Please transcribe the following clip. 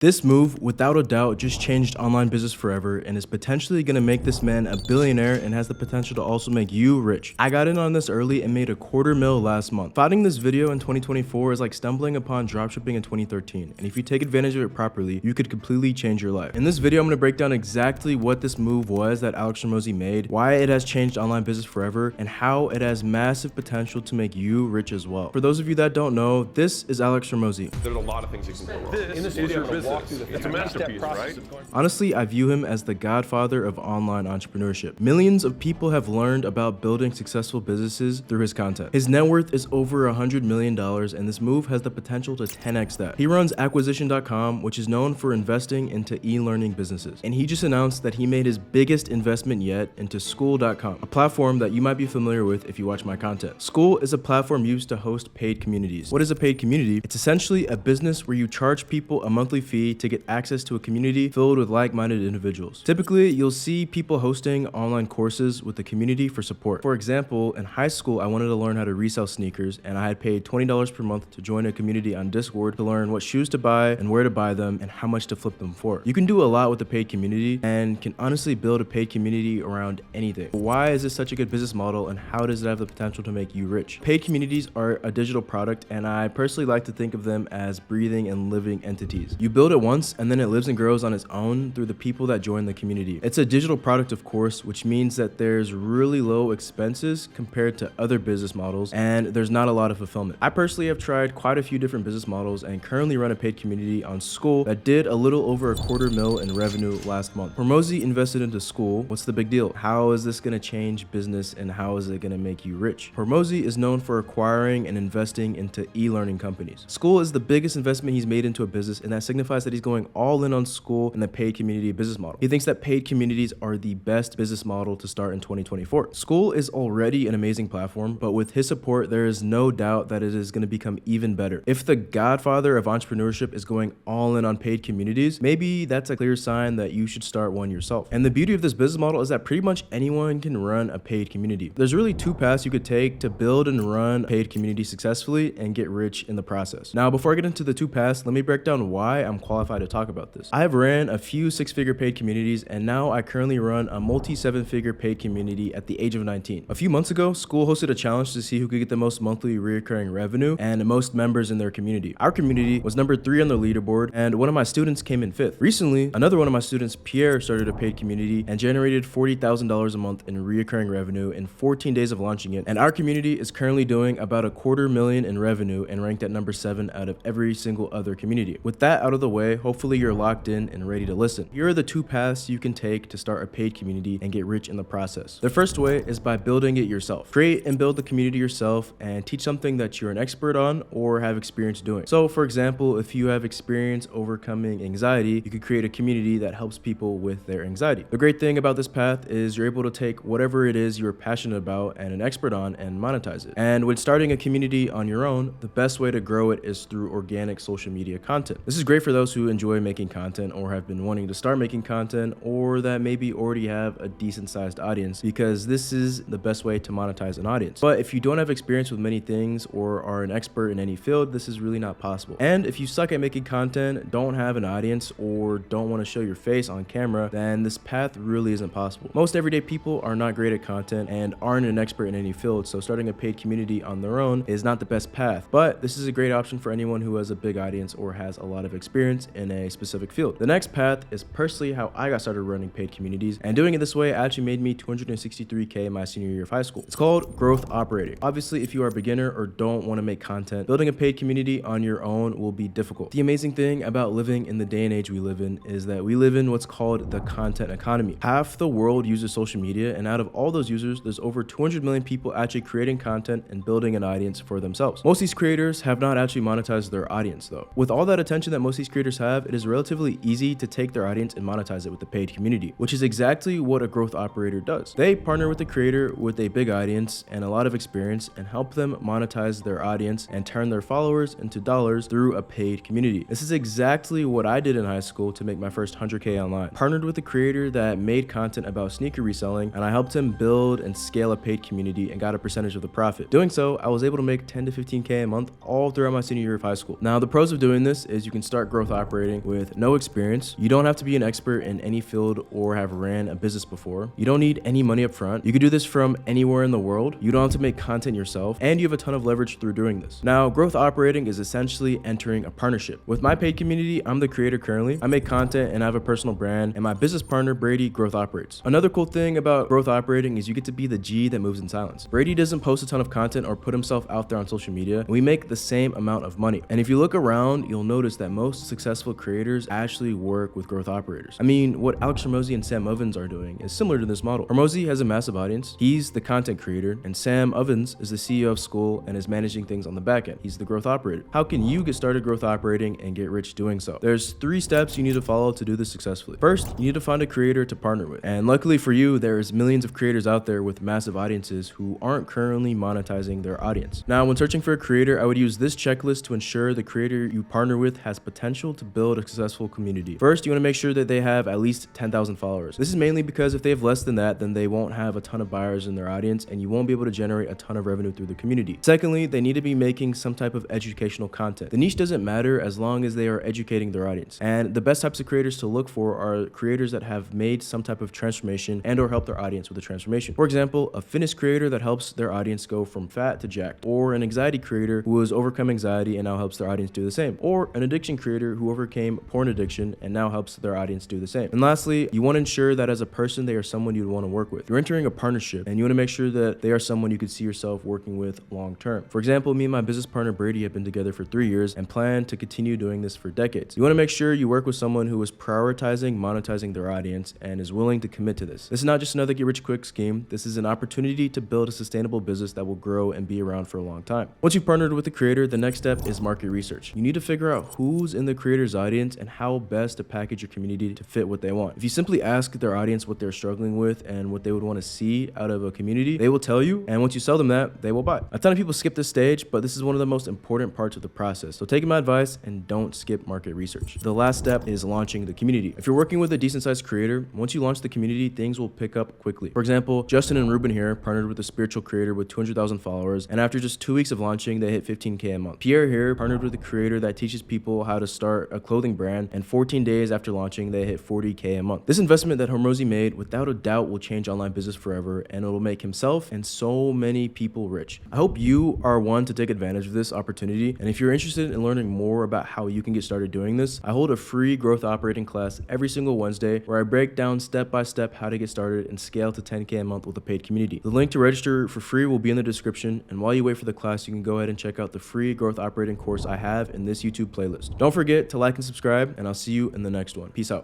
This move, without a doubt, just changed online business forever and is potentially going to make this man a billionaire and has the potential to also make you rich. I got in on this early and made $250,000 last month. Finding this video in 2024 is like stumbling upon dropshipping in 2013, and if you take advantage of it properly, you could completely change your life. In this video, I'm going to break down exactly what this move was that Alex Hormozi made, why it has changed online business forever, and how it has massive potential to make you rich as well. For those of you that don't know, this is Alex Hormozi. There's a lot of things you can go wrong. In this video, business. It's a masterpiece, right? Honestly, I view him as the godfather of online entrepreneurship. Millions of people have learned about building successful businesses through his content. His net worth is over $100 million, and this move has the potential to 10x that. He runs acquisition.com, which is known for investing into e-learning businesses. And he just announced that he made his biggest investment yet into school.com, a platform that you might be familiar with if you watch my content. School is a platform used to host paid communities. What is a paid community? It's essentially a business where you charge people a monthly fee to get access to a community filled with like-minded individuals. Typically, you'll see people hosting online courses with the community for support. For example, in high school, I wanted to learn how to resell sneakers, and I had paid $20 per month to join a community on Discord to learn what shoes to buy and where to buy them and how much to flip them for. You can do a lot with a paid community and can honestly build a paid community around anything. Why is this such a good business model, and how does it have the potential to make you rich? Paid communities are a digital product, and I personally like to think of them as breathing and living entities. You build it once, and then it lives and grows on its own through the people that join the community. It's a digital product, of course, which means that there's really low expenses compared to other business models, and there's not a lot of fulfillment. I personally have tried quite a few different business models and currently run a paid community on School that did a little over $250,000 in revenue last month. Hormozi invested into School. What's the big deal? How is this going to change business, and how is it going to make you rich? Hormozi is known for acquiring and investing into e-learning companies. School is the biggest investment he's made into a business, and that signifies that he's going all in on School and the paid community business model. He thinks that paid communities are the best business model to start in 2024. School is already an amazing platform, but with his support, there is no doubt that it is going to become even better. If the godfather of entrepreneurship is going all in on paid communities, maybe that's a clear sign that you should start one yourself. And the beauty of this business model is that pretty much anyone can run a paid community. There's really two paths you could take to build and run a paid community successfully and get rich in the process. Now, before I get into the two paths, let me break down why I'm qualified to talk about this. I have ran a few six-figure paid communities, and now I currently run a multi-seven-figure paid community at the age of 19. A few months ago, School hosted a challenge to see who could get the most monthly recurring revenue and the most members in their community. Our community was number 3 on the leaderboard, and one of my students came in 5th. Recently, another one of my students, Pierre, started a paid community and generated $40,000 a month in recurring revenue in 14 days of launching it, and our community is currently doing about $250,000 in revenue and ranked at number 7 out of every single other community. With that out of the way, hopefully you're locked in and ready to listen. Here are the two paths you can take to start a paid community and get rich in the process. The first way is by building it yourself. Create and build the community yourself and teach something that you're an expert on or have experience doing. So for example, if you have experience overcoming anxiety, you could create a community that helps people with their anxiety. The great thing about this path is you're able to take whatever it is you're passionate about and an expert on and monetize it. And when starting a community on your own, the best way to grow it is through organic social media content. This is great for those who enjoy making content or have been wanting to start making content, or that maybe already have a decent sized audience, because this is the best way to monetize an audience. But if you don't have experience with many things or are an expert in any field, this is really not possible. And if you suck at making content, don't have an audience, or don't want to show your face on camera, then this path really isn't possible. Most everyday people are not great at content and aren't an expert in any field, so starting a paid community on their own is not the best path. But this is a great option for anyone who has a big audience or has a lot of experience in a specific field. The next path is personally how I got started running paid communities, and doing it this way actually made me $263K my senior year of high school. It's called growth operating. Obviously, if you are a beginner or don't want to make content, building a paid community on your own will be difficult. The amazing thing about living in the day and age we live in is that we live in what's called the content economy. Half the world uses social media, and out of all those users, there's over 200 million people actually creating content and building an audience for themselves. Most of these creators have not actually monetized their audience though. With all that attention that most of these creators have, it is relatively easy to take their audience and monetize it with the paid community, which is exactly what a growth operator does. They partner with the creator with a big audience and a lot of experience and help them monetize their audience and turn their followers into dollars through a paid community. This is exactly what I did in high school to make my first 100K online. Partnered with a creator that made content about sneaker reselling, and I helped him build and scale a paid community and got a percentage of the profit. Doing so, I was able to make 10 to 15K a month all throughout my senior year of high school. Now, the pros of doing this is you can start growth growth operating with no experience. You don't have to be an expert in any field or have ran a business before. You don't need any money up front. You can do this from anywhere in the world. You don't have to make content yourself, and you have a ton of leverage through doing this. Now, growth operating is essentially entering a partnership. With my paid community, I'm the creator currently. I make content and I have a personal brand, and my business partner, Brady, growth operates. Another cool thing about growth operating is you get to be the G that moves in silence. Brady doesn't post a ton of content or put himself out there on social media, and we make the same amount of money. And if you look around, you'll notice that most successful creators actually work with growth operators. I mean, what Alex Hormozi and Sam Ovens are doing is similar to this model. Hormozi has a massive audience. He's the content creator, and Sam Ovens is the CEO of School and is managing things on the back end. He's the growth operator. How can you get started growth operating and get rich doing so? There's 3 steps you need to follow to do this successfully. First, you need to find a creator to partner with. And luckily for you, there's millions of creators out there with massive audiences who aren't currently monetizing their audience. Now, when searching for a creator, I would use this checklist to ensure the creator you partner with has potential to build a successful community. First, you want to make sure that they have at least 10,000 followers. This is mainly because if they have less than that, then they won't have a ton of buyers in their audience and you won't be able to generate a ton of revenue through the community. Secondly, they need to be making some type of educational content. The niche doesn't matter as long as they are educating their audience. And the best types of creators to look for are creators that have made some type of transformation and or help their audience with a transformation. For example, a fitness creator that helps their audience go from fat to jacked, or an anxiety creator who has overcome anxiety and now helps their audience do the same, or an addiction creator who overcame porn addiction and now helps their audience do the same. And lastly, you want to ensure that as a person, they are someone you'd want to work with. You're entering a partnership and you want to make sure that they are someone you could see yourself working with long term. For example, me and my business partner Brady have been together for 3 years and plan to continue doing this for decades. You want to make sure you work with someone who is prioritizing monetizing their audience and is willing to commit to this. This is not just another get rich quick scheme. This is an opportunity to build a sustainable business that will grow and be around for a long time. Once you've partnered with the creator, the next step is market research. You need to figure out who's in the creator's audience and how best to package your community to fit what they want. If you simply ask their audience what they're struggling with and what they would want to see out of a community, they will tell you, and once you sell them that, they will buy. A ton of people skip this stage, but this is one of the most important parts of the process. So take my advice and don't skip market research. The last step is launching the community. If you're working with a decent sized creator, once you launch the community, things will pick up quickly. For example, Justin and Ruben here partnered with a spiritual creator with 200,000 followers, and after just 2 weeks of launching, they hit 15K a month. Pierre here partnered with a creator that teaches people how to start a clothing brand, and 14 days after launching, they hit 40K a month. This investment that Hormozi made, without a doubt, will change online business forever, and it will make himself and so many people rich. I hope you are one to take advantage of this opportunity, and if you're interested in learning more about how you can get started doing this, I hold a free growth operating class every single Wednesday where I break down step by step how to get started and scale to 10K a month with a paid community. The link to register for free will be in the description, and while you wait for the class, you can go ahead and check out the free growth operating course I have in this YouTube playlist. Don't forget to like and subscribe, and I'll see you in the next one. Peace out.